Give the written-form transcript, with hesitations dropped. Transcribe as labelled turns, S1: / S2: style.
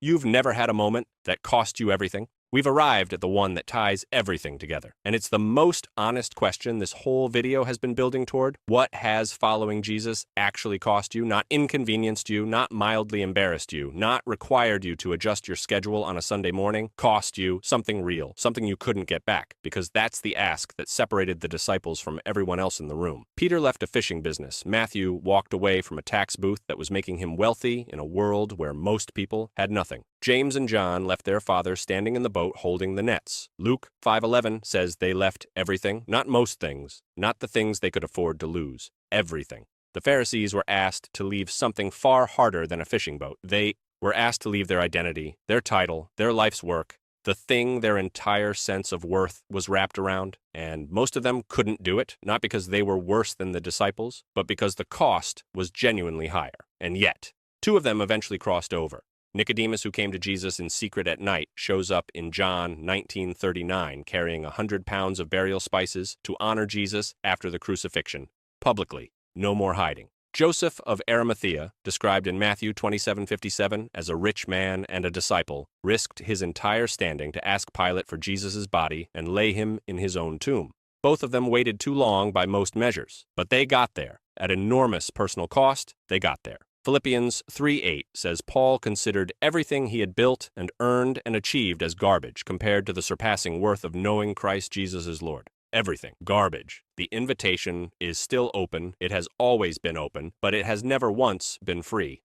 S1: You've never had a moment that cost you everything? We've arrived at the one that ties everything together. And it's the most honest question this whole video has been building toward. What has following Jesus actually cost you? Not inconvenienced you, not mildly embarrassed you, not required you to adjust your schedule on a Sunday morning, cost you something real, something you couldn't get back, because that's the ask that separated the disciples from everyone else in the room. Peter left a fishing business. Matthew walked away from a tax booth that was making him wealthy in a world where most people had nothing. James and John left their father standing in the boat holding the nets. Luke 5:11 says they left everything, not most things, not the things they could afford to lose, everything. The Pharisees were asked to leave something far harder than a fishing boat. They were asked to leave their identity, their title, their life's work, the thing their entire sense of worth was wrapped around, and most of them couldn't do it, not because they were worse than the disciples, but because the cost was genuinely higher. And yet, two of them eventually crossed over. Nicodemus, who came to Jesus in secret at night, shows up in John 19:39 carrying 100 pounds of burial spices to honor Jesus after the crucifixion, publicly, no more hiding. Joseph of Arimathea, described in Matthew 27:57 as a rich man and a disciple, risked his entire standing to ask Pilate for Jesus' body and lay him in his own tomb. Both of them waited too long by most measures, but they got there. At enormous personal cost, they got there. Philippians 3:8 says Paul considered everything he had built and earned and achieved as garbage compared to the surpassing worth of knowing Christ Jesus as Lord. Everything. Garbage. The invitation is still open. It has always been open, but it has never once been free.